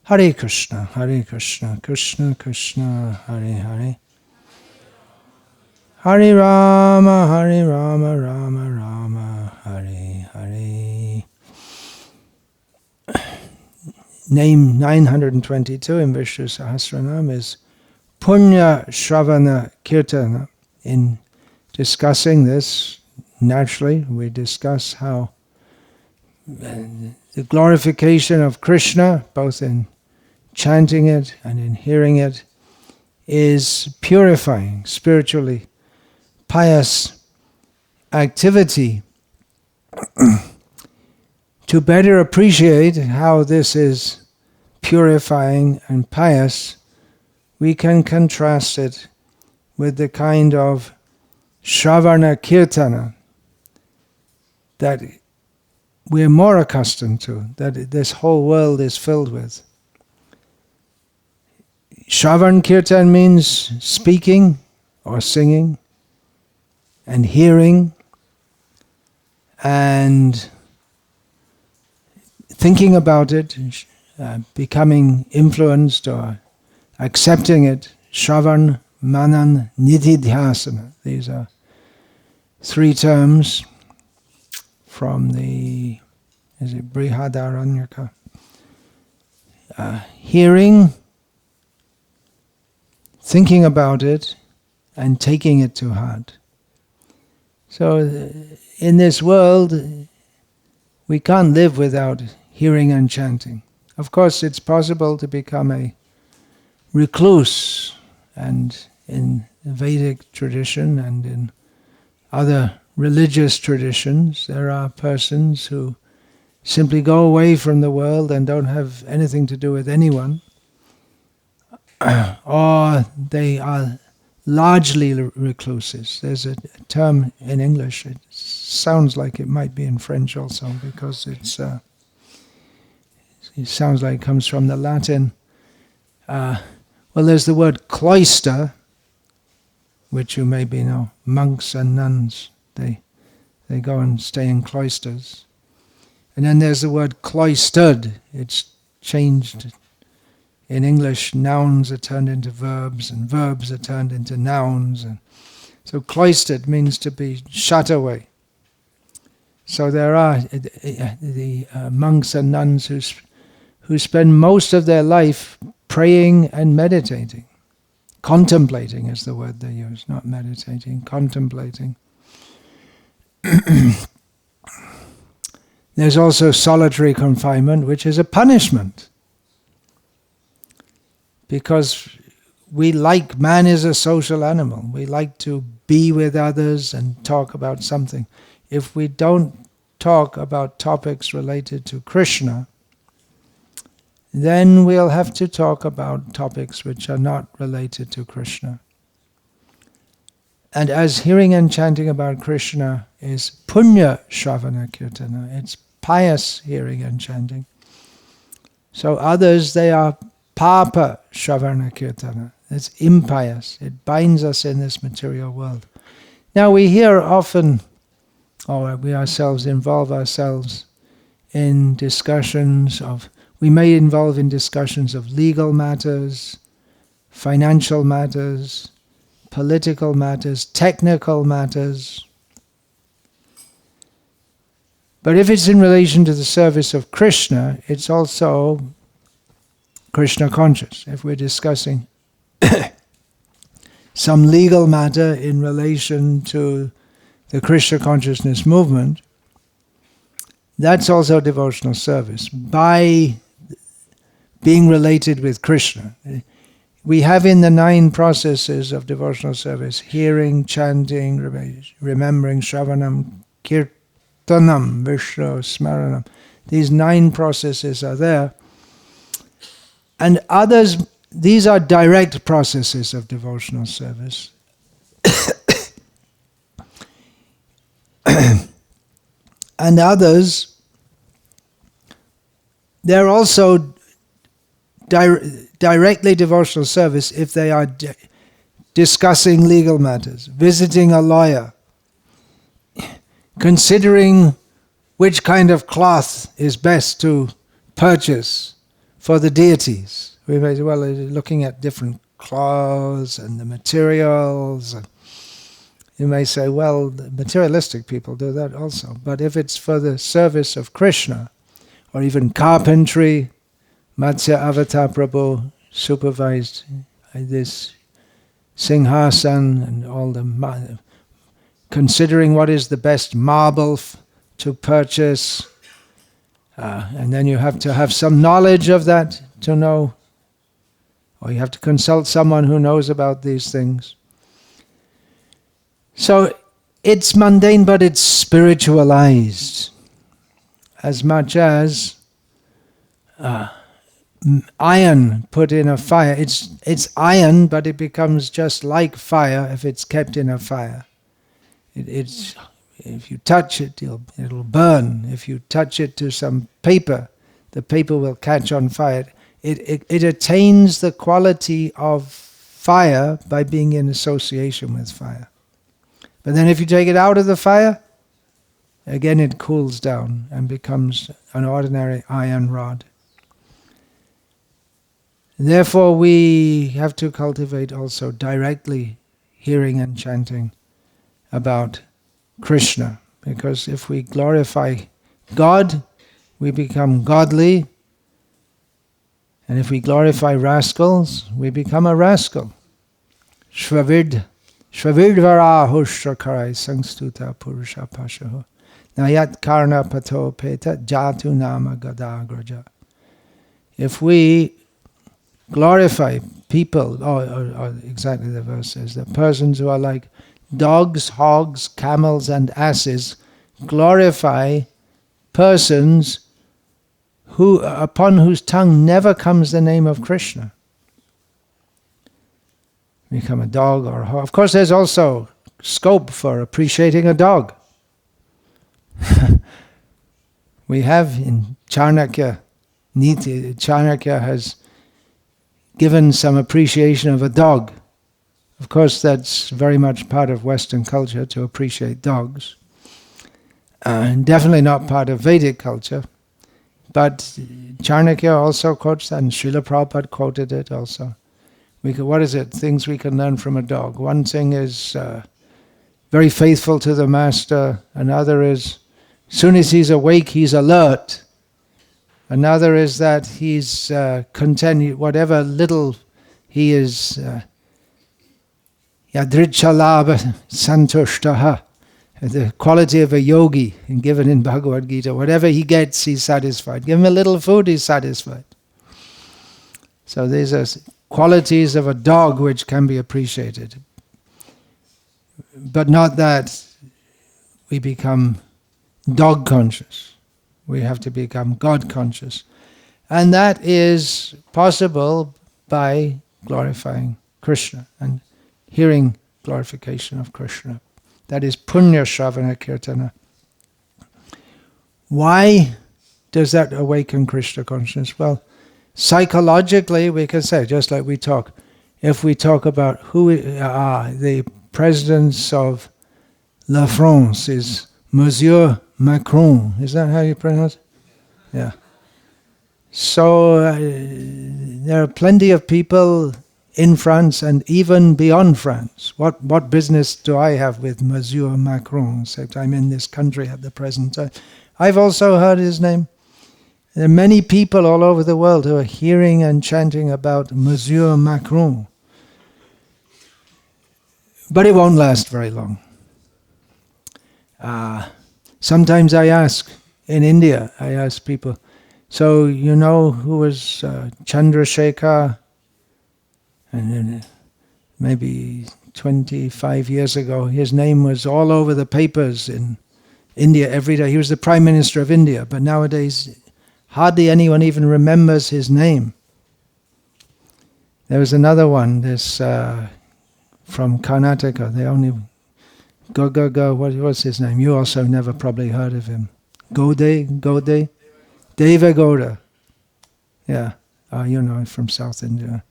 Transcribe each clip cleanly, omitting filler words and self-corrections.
Hare Krishna, Krishna Krishna, Hare Hare. Hare Rama, Rama Rama, Hare Hare. Name 922 in Vishnu Sahasranama is Punya-Shravana-kirtana. In discussing this, naturally, we discuss how the glorification of Krishna, both in chanting it and in hearing it, is purifying, spiritually pious activity. To better appreciate how this is purifying and pious, we can contrast it with the kind of Shravana-kirtana that we're more accustomed to, that this whole world is filled with. Shravan-kirtan means speaking or singing and hearing and thinking about it, becoming influenced or accepting it. Shravan, Manan, Nididhyasana. These are three terms from the, Brihadaranyaka? Hearing, thinking about it, and taking it to heart. So in this world, we can't live without hearing and chanting. Of course, it's possible to become a recluse, and in the Vedic tradition and in other religious traditions, there are persons who simply go away from the world and don't have anything to do with anyone, or they are largely recluses. There's a term in English, it sounds like it might be in French also, because it sounds like it comes from the Latin. Well, there's the word cloister, which you maybe know, monks and nuns, they go and stay in cloisters. And then there's the word cloistered. It's changed. In English, nouns are turned into verbs, and verbs are turned into nouns. And so cloistered means to be shut away. So there are the monks and nuns who spend most of their life praying and meditating. Contemplating is the word they use, not meditating, contemplating. There's also solitary confinement, which is a punishment. Because man is a social animal. We like to be with others and talk about something. If we don't talk about topics related to Krishna, then we'll have to talk about topics which are not related to Krishna. And as hearing and chanting about Krishna is Punya-Shravana-kirtana, it's pious hearing and chanting. So others, they are Papa-Shravana-kirtana. It's impious. It binds us in this material world. Now we hear often, or we ourselves involve ourselves in discussions of, we may involve in discussions of legal matters, financial matters, political matters, technical matters. But if it's in relation to the service of Krishna, it's also Krishna conscious. If we're discussing some legal matter in relation to the Krishna consciousness movement, that's also devotional service by being related with Krishna. We have in the 9 processes of devotional service, hearing, chanting, remembering, Shravanam, Kirtanam, Vishnu Sahasranama. These 9 processes are there. And others, these are direct processes of devotional service. And others, they're also directly devotional service if they are discussing legal matters, visiting a lawyer, considering which kind of cloth is best to purchase for the deities. We may say, well, looking at different clothes and the materials. You may say, well, the materialistic people do that also. But if it's for the service of Krishna, or even carpentry, Matsya Avatar Prabhu supervised this Singhasan and all the considering what is the best marble to purchase, and then you have to have some knowledge of that to know, or you have to consult someone who knows about these things. So it's mundane, but it's spiritualized, as much as iron put in a fire. It's iron, but it becomes just like fire if it's kept in a fire. It's if you touch it, it'll burn. If you touch it to some paper, the paper will catch on fire. It attains the quality of fire by being in association with fire. But then if you take it out of the fire, again it cools down and becomes an ordinary iron rod. Therefore we have to cultivate also directly hearing and chanting about Krishna, because if we glorify God, we become godly, and if we glorify rascals, we become a rascal. Shravidvarahushtrakarai sangstuta purusha pashaho nayat karna pato peta jatu nama gadagraja. If we glorify people, or exactly the verse says, the persons who are like dogs, hogs, camels and asses, glorify persons upon whose tongue never comes the name of Krishna. Become a dog or a hog. Of course there's also scope for appreciating a dog. We have in Chanakya, Niti, Chanakya has given some appreciation of a dog. Of course, that's very much part of Western culture to appreciate dogs. And definitely not part of Vedic culture. But Chanakya also quotes that, and Srila Prabhupada quoted it also. What is it? Things we can learn from a dog. One thing is very faithful to the master. Another is, as soon as he's awake, he's alert. Another is that he's content, whatever little he is, yadrichalabha santushtaha, the quality of a yogi, and given in Bhagavad Gita, whatever he gets, he's satisfied. Give him a little food, he's satisfied. So these are qualities of a dog which can be appreciated. But not that we become dog conscious. We have to become God conscious. And that is possible by glorifying Krishna and hearing glorification of Krishna. That is Punya-Shravana-kirtana. Why does that awaken Krishna consciousness? Well, psychologically we can say, just like we talk, if we talk about who the presidents of La France is Monsieur Macron. Is that how you pronounce it? Yeah. So there are plenty of people in France and even beyond France. What business do I have with Monsieur Macron, except I'm in this country at the present time? I've also heard his name. There are many people all over the world who are hearing and chanting about Monsieur Macron. But it won't last very long. Sometimes I ask, in India, I ask people, so you know who was Chandrasekhar? And then maybe 25 years ago, his name was all over the papers in India every day. He was the Prime Minister of India, but nowadays hardly anyone even remembers his name. There was another one, this from Karnataka, they only... what was his name? You also never probably heard of him. Gode? Devagowda. Yeah, you know, from South India.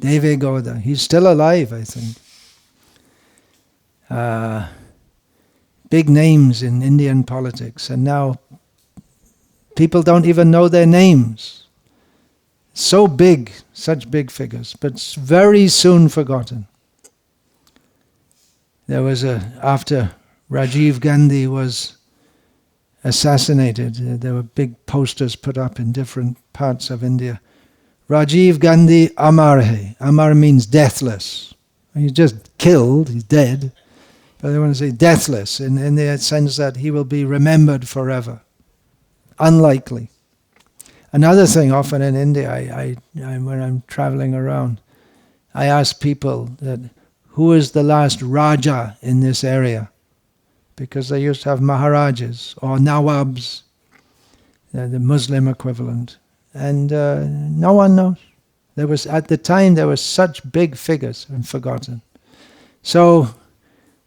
Devagowda. He's still alive, I think. Big names in Indian politics, and now people don't even know their names. So big, such big figures, but very soon forgotten. There was after Rajiv Gandhi was assassinated, there were big posters put up in different parts of India. Rajiv Gandhi Amar Hai. Amar means deathless. He's just killed, he's dead. But they want to say deathless in the sense that he will be remembered forever. Unlikely. Another thing, often in India, I when I'm traveling around, I ask people that who is the last Raja in this area? Because they used to have Maharajas or Nawabs, the Muslim equivalent. And no one knows. At the time there were such big figures and forgotten. So,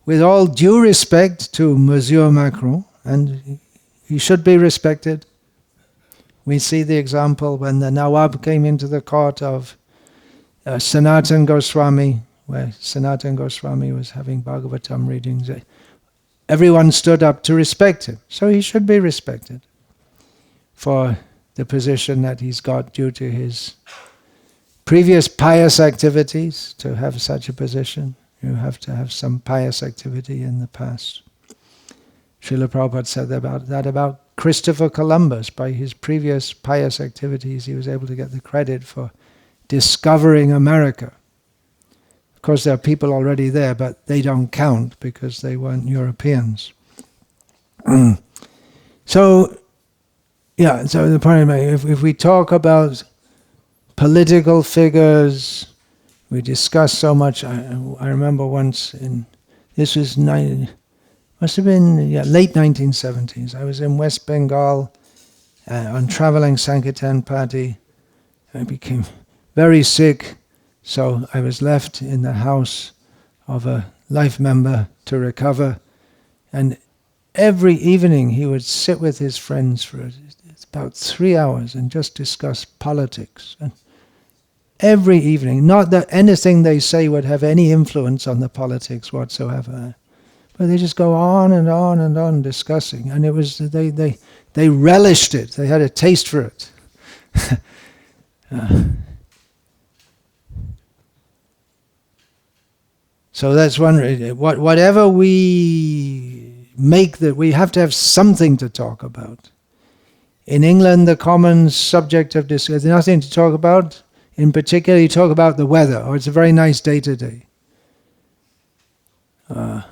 with all due respect to Monsieur Macron, and he should be respected, we see the example when the Nawab came into the court of Sanatan Goswami, where Sanatan Goswami was having Bhagavatam readings. Everyone stood up to respect him, so he should be respected for the position that he's got due to his previous pious activities. To have such a position, you have to have some pious activity in the past. Srila Prabhupada said about Christopher Columbus. By his previous pious activities, he was able to get the credit for discovering America. Of course, there are people already there, but they don't count because they weren't Europeans. So the point is, if we talk about political figures, we discuss so much. I remember once this was must have been late 1970s. I was in West Bengal on traveling Sankirtan party. I became very sick, so I was left in the house of a life member to recover. And every evening he would sit with his friends for about 3 hours and just discuss politics. And every evening, not that anything they say would have any influence on the politics whatsoever, but they just go on and on and on discussing. And it was they relished it. They had a taste for it. So that's one. Whatever we make, that we have to have something to talk about. In England, the common subject of discussion, there's nothing to talk about. In particular, you talk about the weather, or it's a very nice day today. Or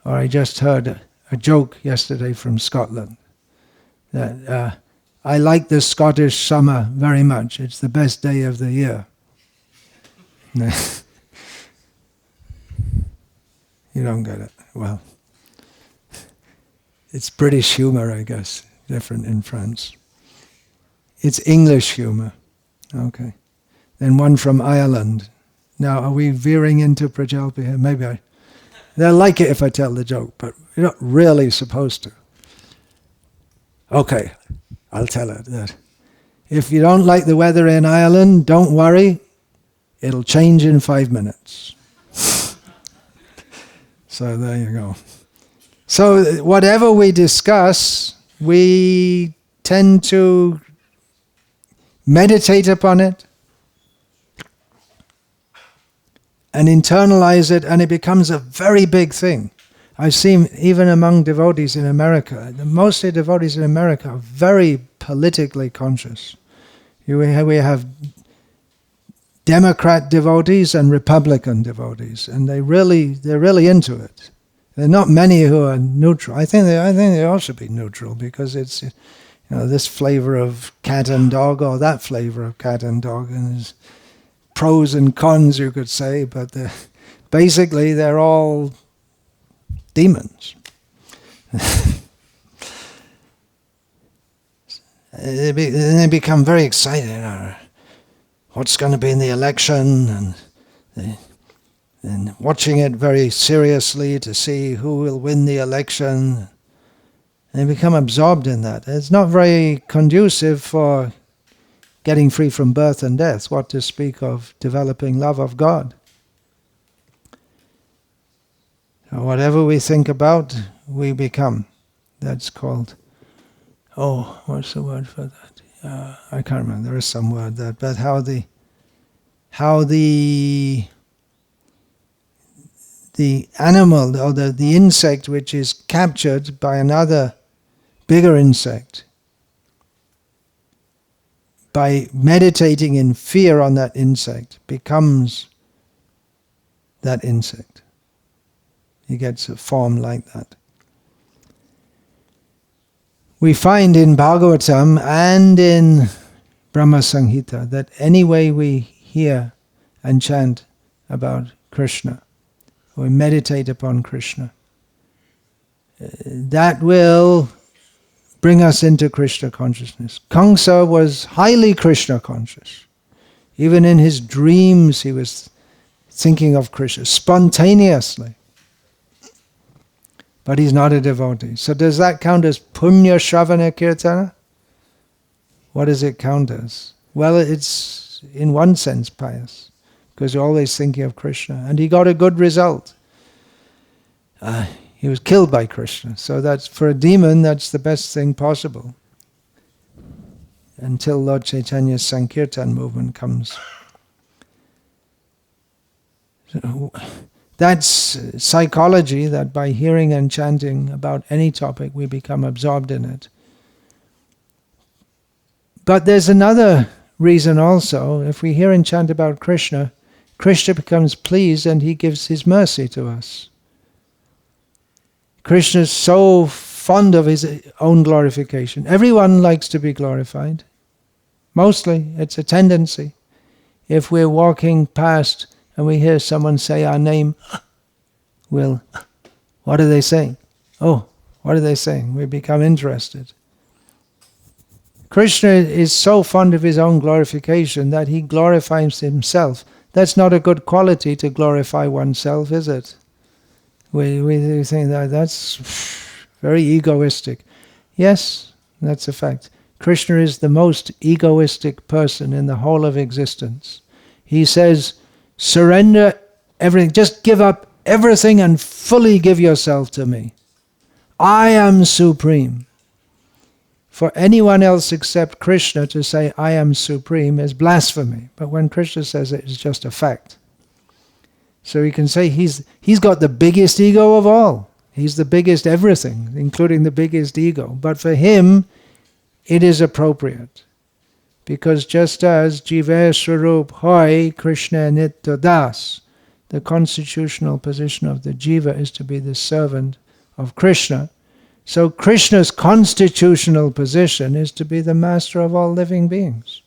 I just heard a joke yesterday from Scotland that I like the Scottish summer very much. It's the best day of the year. You don't get it. Well, it's British humor, I guess, different in France. It's English humor. Okay. Then one from Ireland. Now, are we veering into Prajalpa here? Maybe they'll like it if I tell the joke, but you're not really supposed to. Okay, I'll tell it. That if you don't like the weather in Ireland, don't worry. It'll change in 5 minutes. So there you go. So whatever we discuss, we tend to meditate upon it and internalize it, and it becomes a very big thing. I've seen even among devotees in America, mostly devotees in America are very politically conscious. We have Democrat devotees and Republican devotees, and they're really into it. There are not many who are neutral. I think they all should be neutral, because it's this flavor of cat and dog or that flavor of cat and dog, and there's pros and cons, you could say, but basically they're all demons. They become very excited. What's going to be in the election, and watching it very seriously to see who will win the election. They become absorbed in that. It's not very conducive for getting free from birth and death, what to speak of developing love of God. So whatever we think about, we become. That's called, what's the word for that? I can't remember, there is some word there, but how the animal or the insect which is captured by another bigger insect, by meditating in fear on that insect, becomes that insect. He gets a form like that. We find in Bhagavatam and in Brahma Samhita that any way we hear and chant about Krishna, or meditate upon Krishna, that will bring us into Krishna consciousness. Kamsa was highly Krishna conscious. Even in his dreams he was thinking of Krishna spontaneously. But he's not a devotee. So does that count as Punya-Shravana-kirtana? What does it count as? Well, it's in one sense pious, because you're always thinking of Krishna. And he got a good result. He was killed by Krishna. So that's, for a demon, that's the best thing possible. Until Lord Chaitanya's Sankirtan movement comes. So, that's psychology, that by hearing and chanting about any topic we become absorbed in it. But there's another reason also. If we hear and chant about Krishna, Krishna becomes pleased and he gives his mercy to us. Krishna is so fond of his own glorification. Everyone likes to be glorified. Mostly, it's a tendency. If we're walking past and we hear someone say our name, what are they saying? Oh, what are they saying? We become interested. Krishna is so fond of his own glorification that he glorifies himself. That's not a good quality to glorify oneself, is it? We think that that's very egoistic. Yes, that's a fact. Krishna is the most egoistic person in the whole of existence. He says, surrender everything, just give up everything and fully give yourself to me. I am supreme. For anyone else except Krishna to say, I am supreme, is blasphemy. But when Krishna says it, it's just a fact. So we can say he's got the biggest ego of all. He's the biggest everything, including the biggest ego. But for him, it is appropriate. Because just as Jiva Swarup Hoy Krishna Nitya Das, the constitutional position of the Jiva is to be the servant of Krishna. So Krishna's constitutional position is to be the master of all living beings.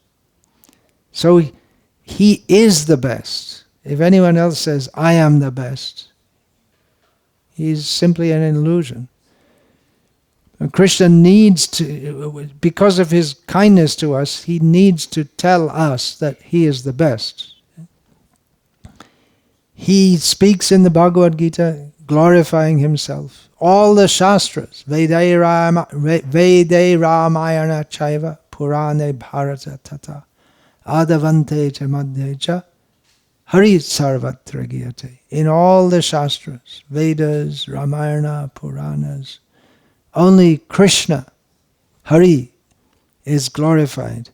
So he is the best. If anyone else says, I am the best, he's simply an illusion. And Krishna needs to, because of his kindness to us, he needs to tell us that he is the best. He speaks in the Bhagavad Gita glorifying himself. All the Shastras, Vede Ramayana Chaiva, Purane Bharata Tata, Adavante Cha Madhya Cha, Hari Sarvatra Giyate. In all the Shastras, Vedas, Ramayana, Puranas, only Krishna, Hari, is glorified.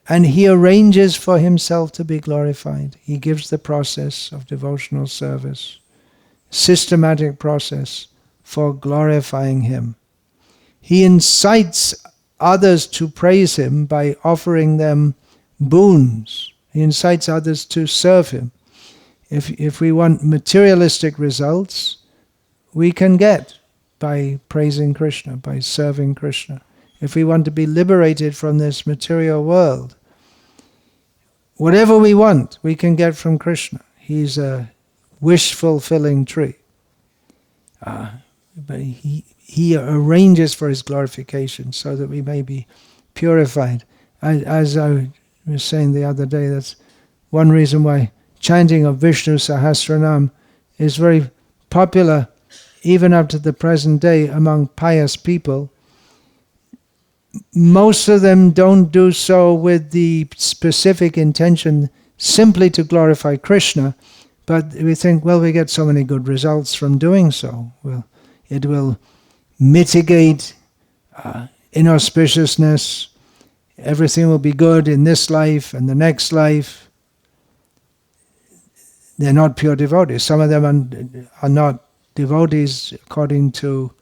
And he arranges for himself to be glorified. He gives the process of devotional service, systematic process for glorifying him. He incites others to praise him by offering them boons. He incites others to serve him. If we want materialistic results, we can get by praising Krishna, by serving Krishna. If we want to be liberated from this material world, whatever we want, we can get from Krishna. He's a wish-fulfilling tree. But he arranges for his glorification so that we may be purified. As I was saying the other day, that's one reason why chanting of Vishnu Sahasranama is very popular even up to the present day among pious people. Most of them don't do so with the specific intention simply to glorify Krishna, but we think, well, we get so many good results from doing so. Well, it will mitigate inauspiciousness, everything will be good in this life and the next life. They're not pure devotees. Some of them are not devotees according to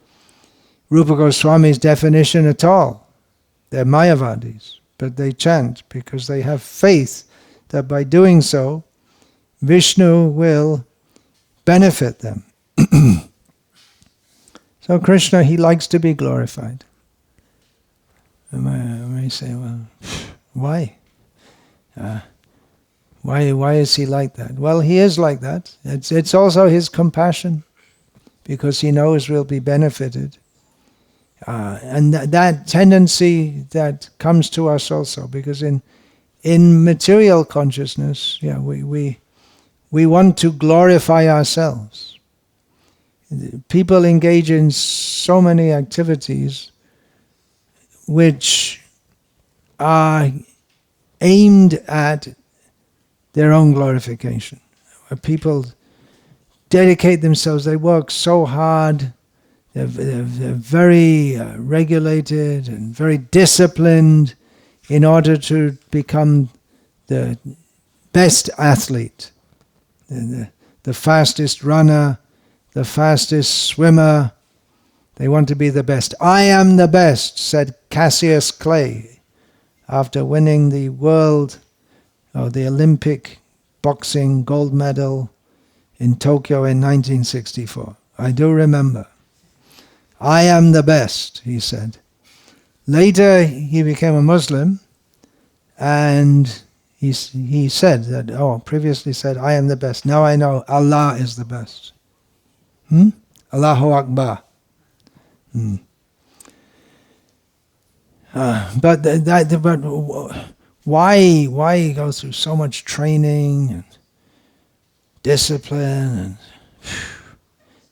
Rupa Goswami's definition at all. They're Mayavadis, but they chant because they have faith that by doing so, Vishnu will benefit them. So Krishna, he likes to be glorified. You may say, well, why? Why is he like that? Well, he is like that. It's also his compassion, because he knows we'll be benefited. And that tendency that comes to us also, because in material consciousness, we want to glorify ourselves. People engage in so many activities which are aimed at their own glorification. People dedicate themselves, they work so hard, they're very regulated and very disciplined in order to become the best athlete, the fastest runner, the fastest swimmer. They want to be the best. I am the best, said Cassius Clay after winning the the Olympic boxing gold medal in Tokyo in 1964. I do remember. I am the best, he said. Later he became a Muslim, and he said that, previously said, I am the best. Now I know Allah is the best. Allahu Akbar. But why go through so much training and discipline and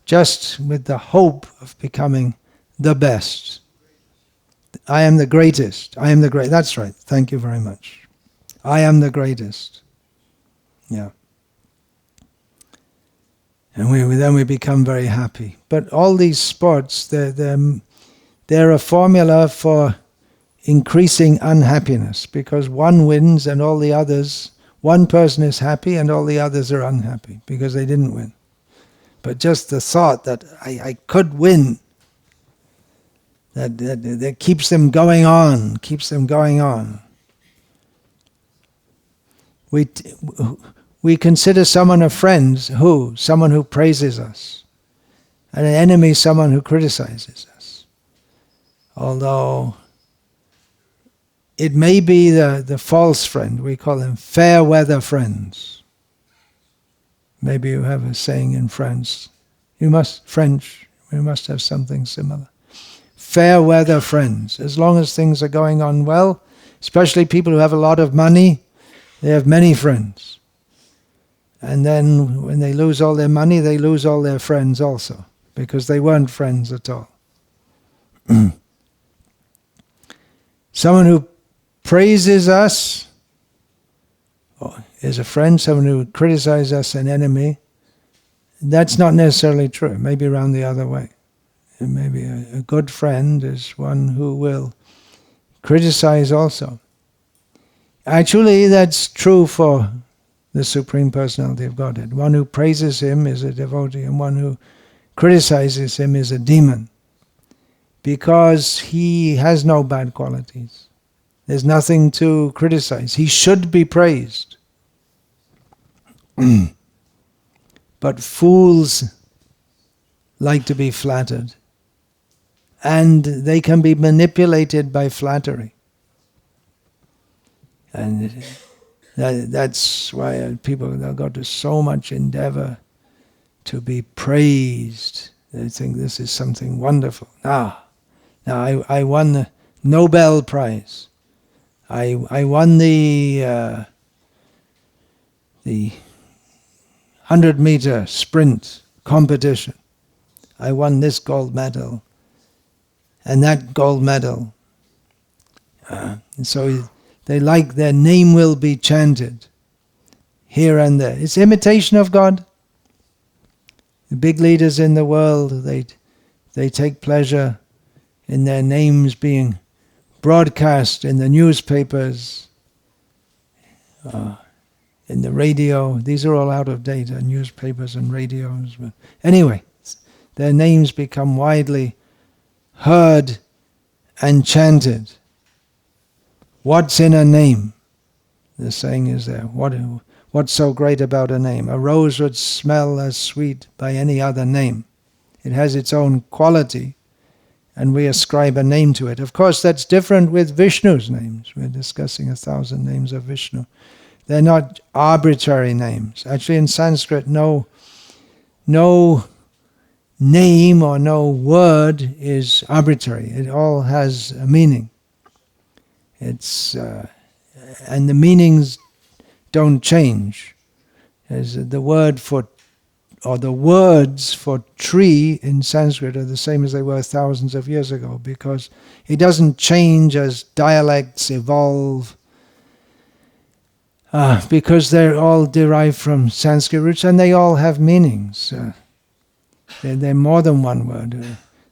just with the hope of becoming the best? I am the greatest. I am the great. That's right. Thank you very much. I am the greatest. Yeah. And then we become very happy. But all these sports, they're a formula for increasing unhappiness, because one wins and all the others, one person is happy and all the others are unhappy because they didn't win. But just the thought that I could win, that keeps them going on, We consider someone a friend, someone who praises us, and an enemy, someone who criticizes us. Although it may be the false friend, we call them fair weather friends. Maybe you have a saying in France. We must have something similar. Fair weather friends. As long as things are going on well, especially people who have a lot of money, they have many friends. And then when they lose all their money, they lose all their friends also, because they weren't friends at all. Someone who praises us is a friend. Someone who criticizes us, an enemy. That's not necessarily true. It may be around the other way. It may be a good friend is one who will criticize also. Actually, that's true for the Supreme Personality of Godhead. One who praises him is a devotee, and one who criticizes him is a demon, because he has no bad qualities. There's nothing to criticize. He should be praised. But fools like to be flattered, and they can be manipulated by flattery. And that's why they'll go to so much endeavor to be praised. They think this is something wonderful. Now I won the Nobel Prize. I won the 100-meter sprint competition. I won this gold medal and that gold medal. And so they like their name will be chanted here and there. It's imitation of God. The big leaders in the world, they take pleasure in their names being broadcast in the newspapers, in the radio. These are all out of date, newspapers and radios. But anyway, their names become widely heard and chanted. What's in a name? The saying is there. What's so great about a name? A rose would smell as sweet by any other name. It has its own quality, and we ascribe a name to it. Of course, that's different with Vishnu's names. We're discussing 1,000 names of Vishnu. They're not arbitrary names. Actually, in Sanskrit, no name or no word is arbitrary. It all has a meaning. And the meanings don't change. As the word for, or the words for tree in Sanskrit are the same as they were thousands of years ago, because it doesn't change as dialects evolve, because they're all derived from Sanskrit roots and they all have meanings. They're more than one word.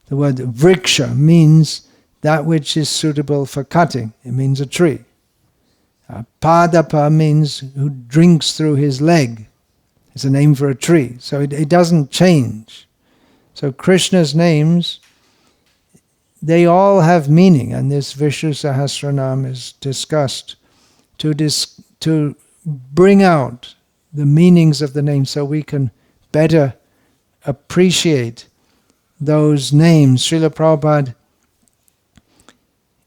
The word vriksha means that which is suitable for cutting. It means a tree. Padapa means who drinks through his leg. It's a name for a tree. So it doesn't change. So Krishna's names, they all have meaning, and this Vishnu Sahasranama is discussed to bring out the meanings of the names so we can better appreciate those names. Srila Prabhupada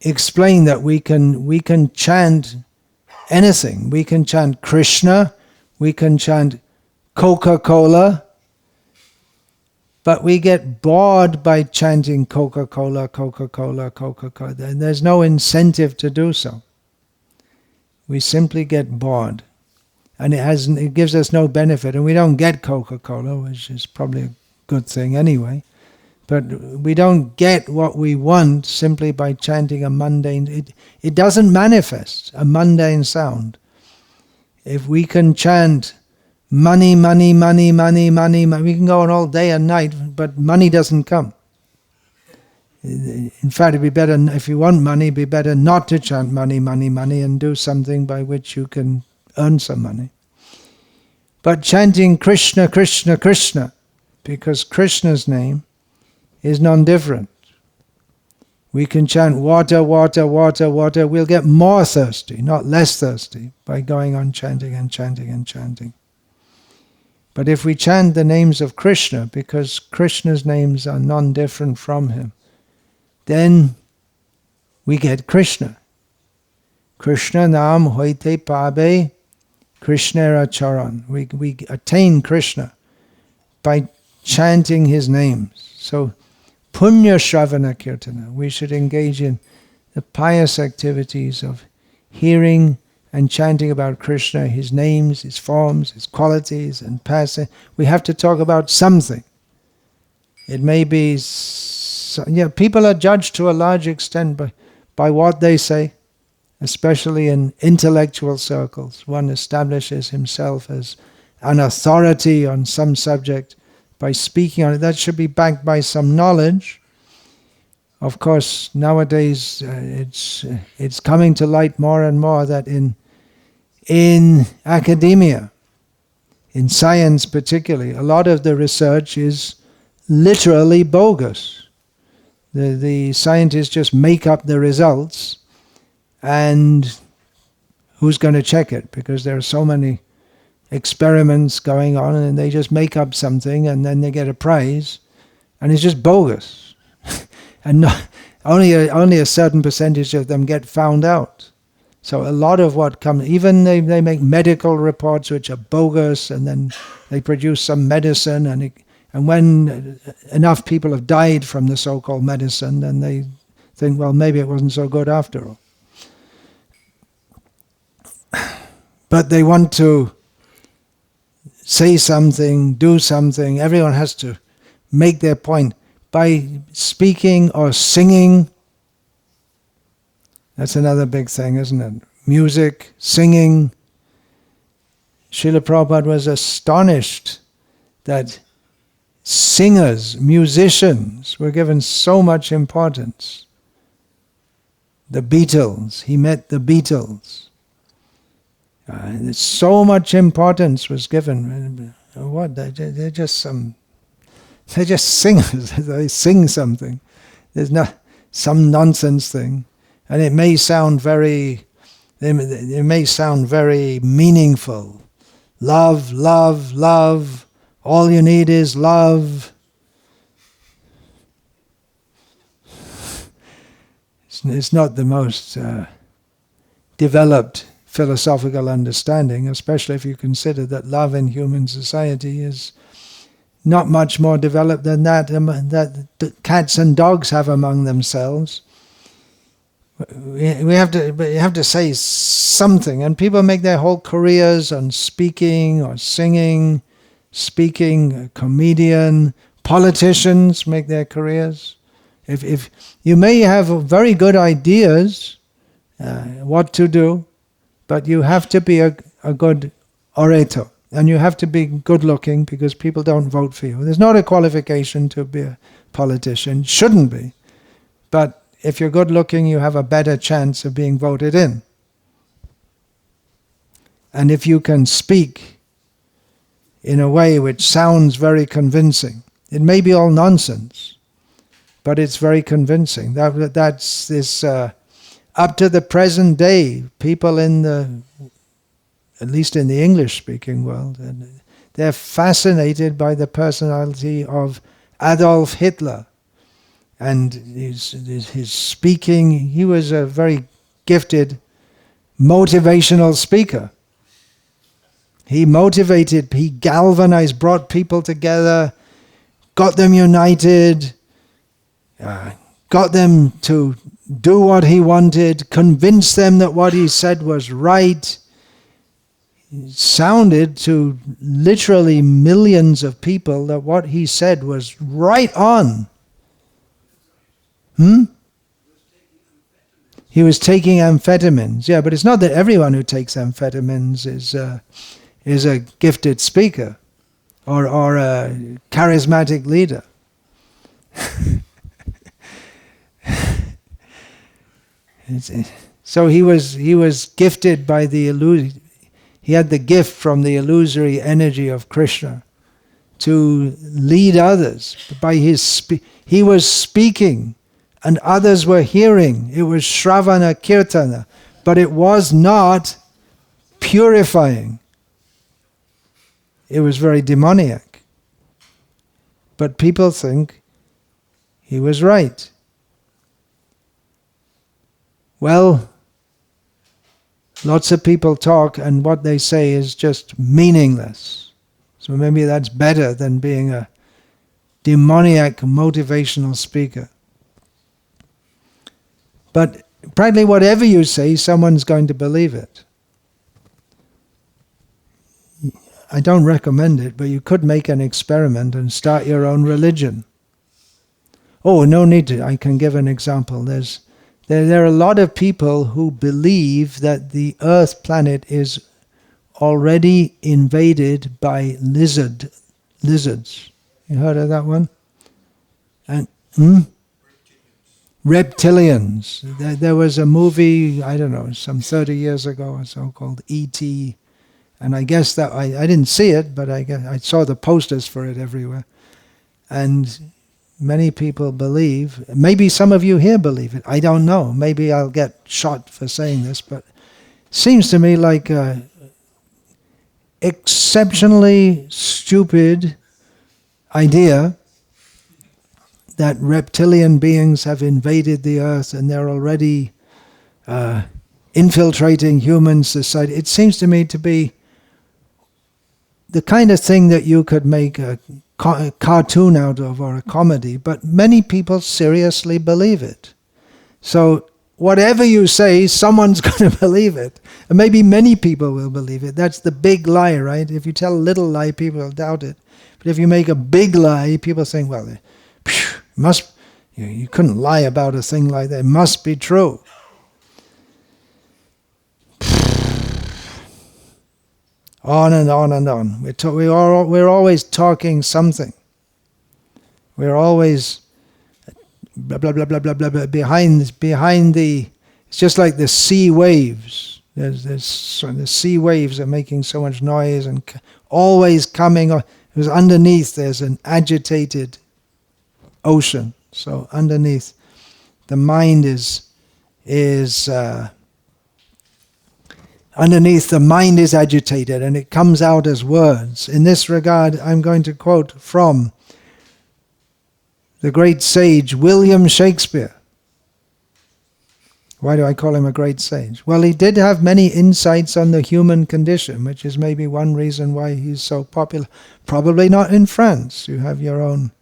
explained that we can chant anything. We can chant Krishna, we can chant Coca-Cola, but we get bored by chanting Coca-Cola, Coca-Cola, Coca-Cola. There's no incentive to do so. We simply get bored. And it gives us no benefit. And we don't get Coca-Cola, which is probably a good thing anyway. But we don't get what we want simply by chanting a mundane... It doesn't manifest a mundane sound. If we can chant money, money, money, money, money, money, we can go on all day and night, but money doesn't come. In fact, it'd be better, if you want money, it'd be better not to chant money, money, money, and do something by which you can earn some money. But chanting Krishna, Krishna, Krishna, because Krishna's name is non-different. We can chant water, water, water, water. We'll get more thirsty, not less thirsty, by going on chanting and chanting and chanting. But if we chant the names of Krishna, because Krishna's names are non-different from him, then we get Krishna. Krishna nam hoite pabe Krishnera charan. We attain Krishna by chanting his names. So Punya-Shravana-kirtana, we should engage in the pious activities of hearing and chanting about Krishna, his names, his forms, his qualities, and passing. We have to talk about something. It may be... people are judged to a large extent by what they say, especially in intellectual circles. One establishes himself as an authority on some subject by speaking on it. That should be backed by some knowledge. Of course, nowadays it's coming to light more and more that in academia, in science particularly, a lot of the research is literally bogus. The scientists just make up the results, and who's going to check it? Because there are so many experiments going on, and they just make up something and then they get a prize, and it's just bogus. And only a certain percentage of them get found out. So a lot of what comes, even they make medical reports which are bogus, and then they produce some medicine, and when enough people have died from the so-called medicine, then they think, well, maybe it wasn't so good after all. But they want to say something, do something. Everyone has to make their point by speaking or singing. That's another big thing, isn't it? Music, singing. Srila Prabhupada was astonished that singers, musicians were given so much importance. The Beatles, he met the Beatles. So much importance was given. What? They're just singers. They sing something. There's not some nonsense thing, and it may sound very meaningful. Love, love, love. All you need is love. It's not the most developed philosophical understanding, especially if you consider that love in human society is not much more developed than that cats and dogs have among themselves. You have to say something, and people make their whole careers on speaking or singing, a comedian, politicians make their careers. If you may have very good ideas what to do, but you have to be a good orator, and you have to be good looking, because people don't vote for you. There's not a qualification to be a politician, shouldn't be, but if you're good looking, you have a better chance of being voted in. And if you can speak in a way which sounds very convincing, it may be all nonsense, but it's very convincing. That's this. Up to the present day, people at least in the English-speaking world, they're fascinated by the personality of Adolf Hitler. And his speaking, he was a very gifted motivational speaker. He motivated, he galvanized, brought people together, got them united, got them to do what he wanted, convinced them that what he said was right. It sounded to literally millions of people that what he said was right on. He was taking amphetamines. Yeah, but it's not that everyone who takes amphetamines is a gifted speaker or a charismatic leader. So he was gifted by the illusion. He had the gift from the illusory energy of Krishna to lead others. By he was speaking, and others were hearing. It was Shravana-kirtana, but it was not purifying. It was very demoniac. But people think he was right. Well, lots of people talk, and what they say is just meaningless. So maybe that's better than being a demoniac motivational speaker. But practically whatever you say, someone's going to believe it. I don't recommend it, but you could make an experiment and start your own religion. Oh, no need to. I can give an example. There are a lot of people who believe that the Earth planet is already invaded by lizards. You heard of that one? And reptilians. There was a movie, I don't know, some 30 years ago or so, called E.T., and I guess that I didn't see it, but I saw the posters for it everywhere. And many people believe, maybe some of you here believe it, I don't know, maybe I'll get shot for saying this, but it seems to me like an exceptionally stupid idea that reptilian beings have invaded the earth and they're already infiltrating human society. It seems to me to be the kind of thing that you could make a cartoon out of, or a comedy, but many people seriously believe it. So whatever you say, someone's going to believe it. And maybe many people will believe it. That's the big lie, right? If you tell a little lie, people will doubt it. But if you make a big lie, people think, well, you couldn't lie about a thing like that. It must be true. On and on and on. We're always talking something. We're always blah blah blah blah blah blah behind the It's just like the sea waves. The sea waves are making so much noise and always coming. Because underneath there's an agitated ocean. So underneath, the mind is underneath the mind is agitated, and it comes out as words. In this regard, I'm going to quote from the great sage William Shakespeare. Why do I call him a great sage? Well, he did have many insights on the human condition, which is maybe one reason why he's so popular. Probably not in France. You have your own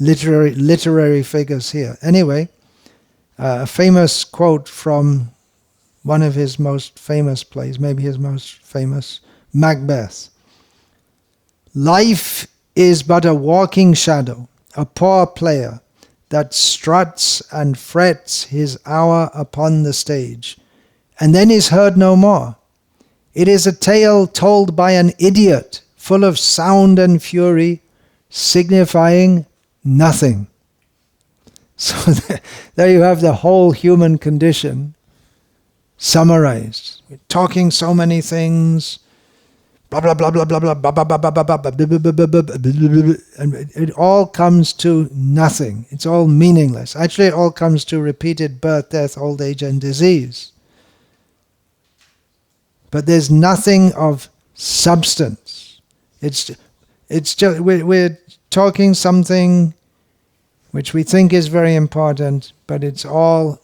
literary figures here. Anyway, a famous quote from one of his most famous plays, maybe his most famous, Macbeth. Life is but a walking shadow, a poor player, that struts and frets his hour upon the stage, and then is heard no more. It is a tale told by an idiot, full of sound and fury, signifying nothing. So there you have the whole human condition summarized. We're talking so many things, blah blah blah blah blah blah blah blah blah blah blah blah, and it all comes to nothing. It's all meaningless. Actually, it all comes to repeated birth, death, old age, and disease. But there's nothing of substance. It's just we're talking something which we think is very important, but it's all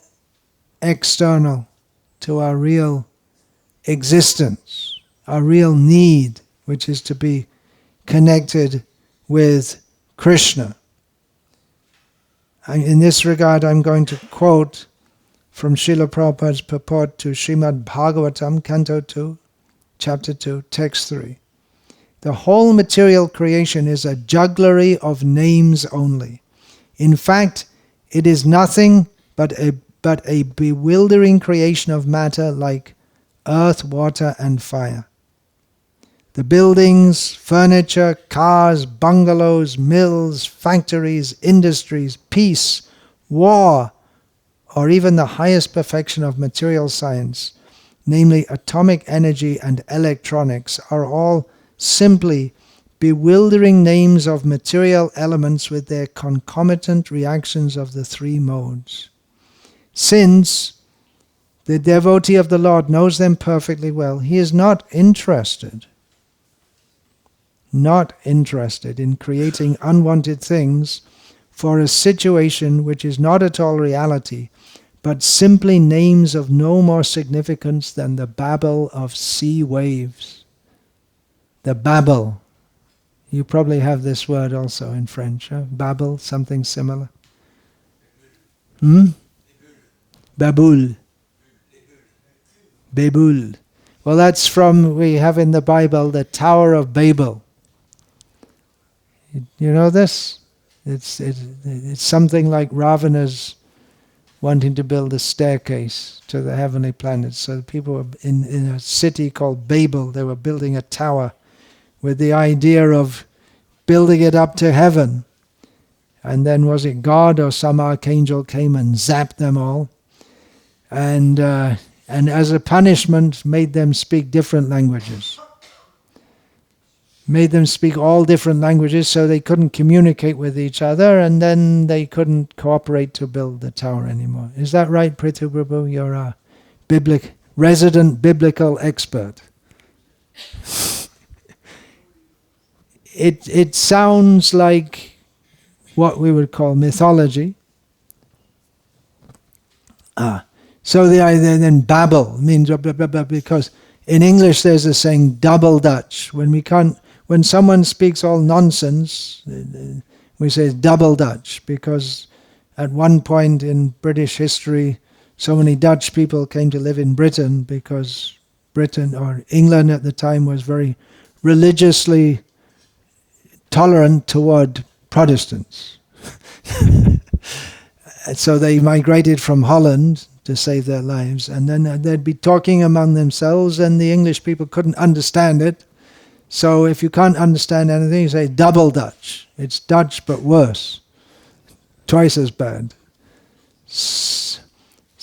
external to our real existence, our real need, which is to be connected with Krishna. In this regard, I'm going to quote from Srila Prabhupada's purport to Srimad Bhagavatam, Canto 2, Chapter 2, Text 3. The whole material creation is a jugglery of names only. In fact, it is nothing but a bewildering creation of matter like earth, water, and fire. The buildings, furniture, cars, bungalows, mills, factories, industries, peace, war, or even the highest perfection of material science, namely atomic energy and electronics, are all simply bewildering names of material elements with their concomitant reactions of the three modes. Since the devotee of the Lord knows them perfectly well, he is not interested in creating unwanted things for a situation which is not at all reality, but simply names of no more significance than the babble of sea waves. The babble. You probably have this word also in French, huh? Babble, something similar. Baboul. Babul. Well, that's from, we have in the Bible, the Tower of Babel. You know this? It's something like Ravana's wanting to build a staircase to the heavenly planets. So people were in a city called Babel, they were building a tower with the idea of building it up to heaven. And then was it God or some archangel came and zapped them all? And as a punishment made them speak different languages. Made them speak all different languages so they couldn't communicate with each other, and then they couldn't cooperate to build the tower anymore. Is that right, Prithu Prabhu? You're a resident biblical expert. It sounds like what we would call mythology. So the idea then babble means because in English there's a saying double Dutch. When someone speaks all nonsense, we say double Dutch, because at one point in British history, so many Dutch people came to live in Britain because Britain or England at the time was very religiously tolerant toward Protestants. So they migrated from Holland to save their lives, and then they'd be talking among themselves and the English people couldn't understand it. So if you can't understand anything, you say double Dutch. It's Dutch but worse. Twice as bad.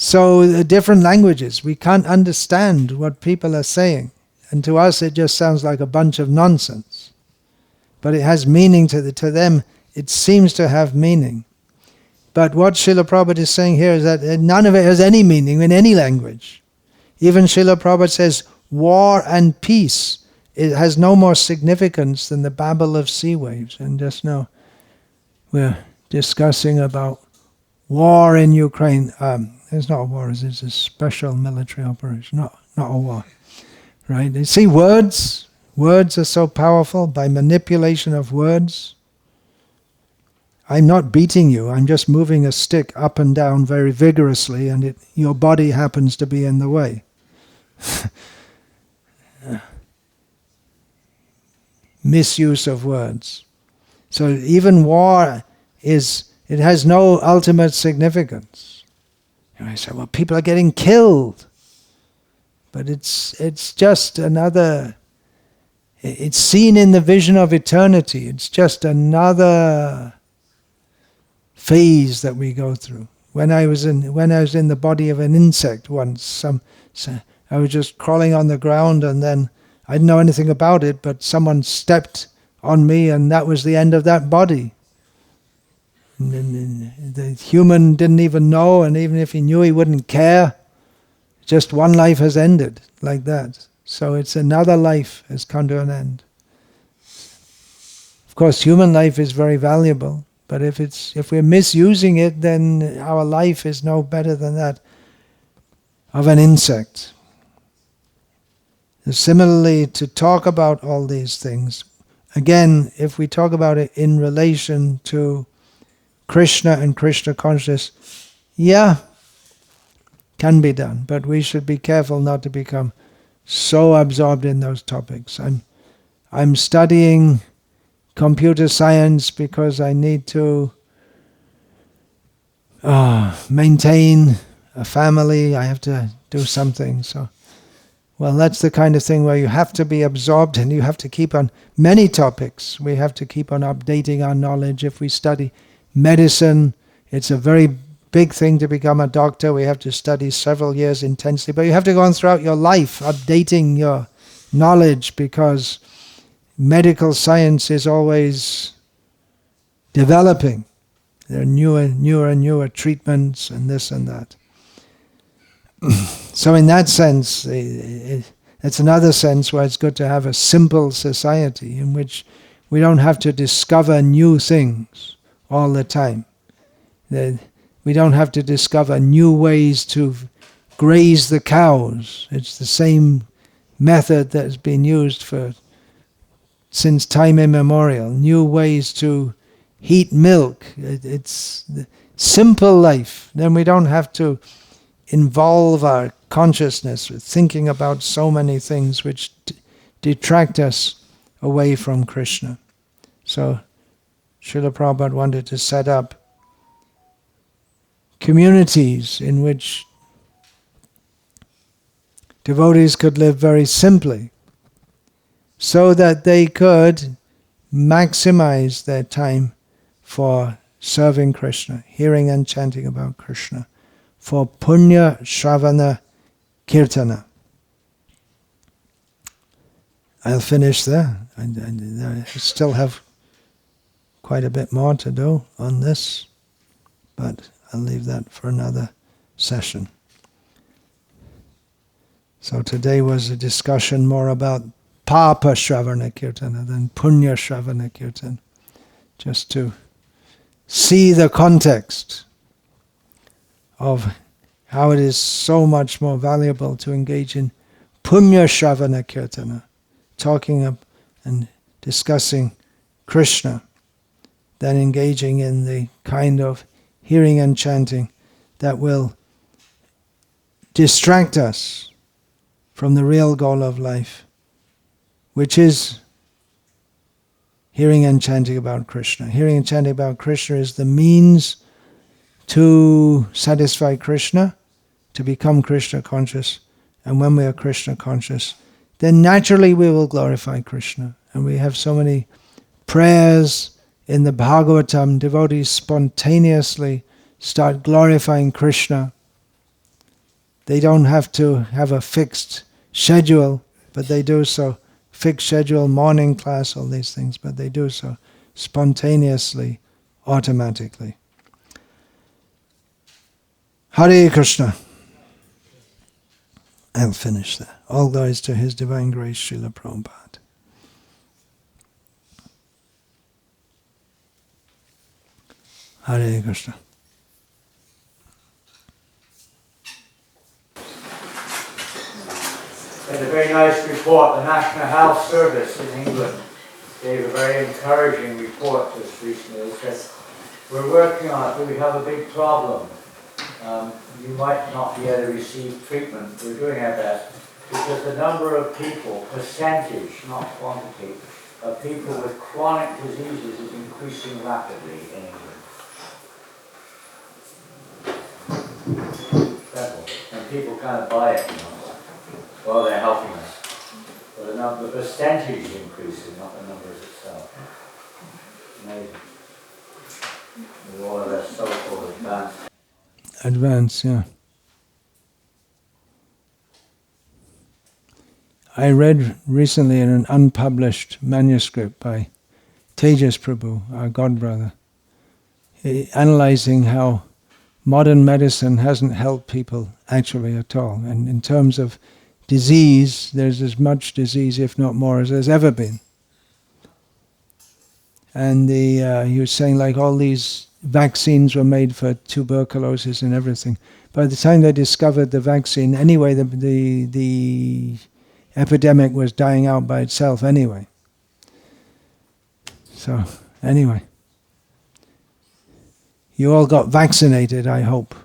So different languages, we can't understand what people are saying. And to us it just sounds like a bunch of nonsense. But it has meaning to them. It seems to have meaning. But what Srila Prabhupada is saying here is that none of it has any meaning in any language. Even Srila Prabhupada says, war and peace, it has no more significance than the babble of sea waves. And just now we're discussing about war in Ukraine. It's not a war, it's a special military operation, not a war. Right? You see, words are so powerful by manipulation of words. I'm not beating you, I'm just moving a stick up and down very vigorously, and your body happens to be in the way. Misuse of words. So even war it has no ultimate significance. And I say, well, people are getting killed. But it's just another, it's seen in the vision of eternity. It's just another phase that we go through. When I was in the body of an insect once, I was just crawling on the ground, and then I didn't know anything about it, but someone stepped on me, and that was the end of that body. And the human didn't even know, and even if he knew, he wouldn't care. Just one life has ended like that. So it's another life has come to an end. Of course, human life is very valuable, but if we're misusing it, then our life is no better than that of an insect. And similarly, to talk about all these things, again, if we talk about it in relation to Krishna and Krishna consciousness, can be done, but we should be careful not to become so absorbed in those topics. I'm studying computer science because I need to maintain a family. I have to do something. So, well, that's the kind of thing where you have to be absorbed, and you have to keep on many topics. We have to keep on updating our knowledge. If we study medicine, it's a very big thing to become a doctor. We have to study several years intensely, but you have to go on throughout your life updating your knowledge, because medical science is always developing. There are newer treatments and this and that. So in that sense, it's another sense where it's good to have a simple society in which we don't have to discover new things all the time. We don't have to discover new ways to graze the cows. It's the same method that has been used since time immemorial. New ways to heat milk. It's simple life. Then we don't have to involve our consciousness with thinking about so many things which detract us away from Krishna. So Srila Prabhupada wanted to set up communities in which devotees could live very simply, so that they could maximize their time for serving Krishna, hearing and chanting about Krishna, for Punya-Shravana-kirtana. I'll finish there. I still have quite a bit more to do on this, but I'll leave that for another session. So today was a discussion more about Papa-Shravana-kirtana than Punya-Shravana-kirtana, just to see the context of how it is so much more valuable to engage in Punya-Shravana-kirtana, talking up and discussing Krishna, than engaging in the kind of hearing and chanting that will distract us from the real goal of life, which is hearing and chanting about Krishna. Hearing and chanting about Krishna is the means to satisfy Krishna, to become Krishna conscious. And when we are Krishna conscious, then naturally we will glorify Krishna. And we have so many prayers in the Bhagavatam. Devotees spontaneously start glorifying Krishna. They don't have to have a fixed schedule, but they do so. Fixed schedule, morning class, all these things, but they do so spontaneously, automatically. Hare Krishna. I'll finish there. All glories to His Divine Grace, Srila Prabhupada. Hare Krishna. There's a very nice report. The National Health Service in England gave a very encouraging report to us recently. It says, we're working on it, but we have a big problem. You might not be able to receive treatment. We're doing our best because the number of people, percentage, not quantity, of people with chronic diseases is increasing rapidly in England. And people kind of buy it, well, they're helping us. But the percentage is increasing, not the numbers itself. Amazing. With all of that so-called Advance, yeah. I read recently in an unpublished manuscript by Tejas Prabhu, our godbrother, analyzing how modern medicine hasn't helped people actually at all. And in terms of disease, there's as much disease, if not more, as there's ever been. And he was saying like all these vaccines were made for tuberculosis and everything. By the time they discovered the vaccine, anyway, the epidemic was dying out by itself anyway. So, anyway. You all got vaccinated, I hope.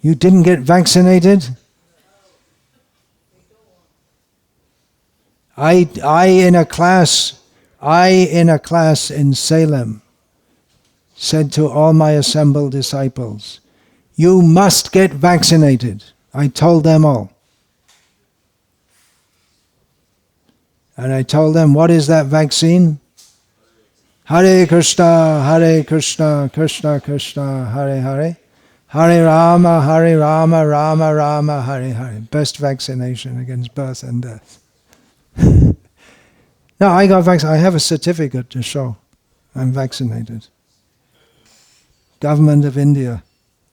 You didn't get vaccinated? I in a class in Salem said to all my assembled disciples, you must get vaccinated. I told them all. And I told them, what is that vaccine? Hare Krishna, Krishna Krishna, Hare Hare. Hare Rama, Rama Rama, Hare Hare. Best vaccination against birth and death. No, I got vaccinated. I have a certificate to show I'm vaccinated. Government of India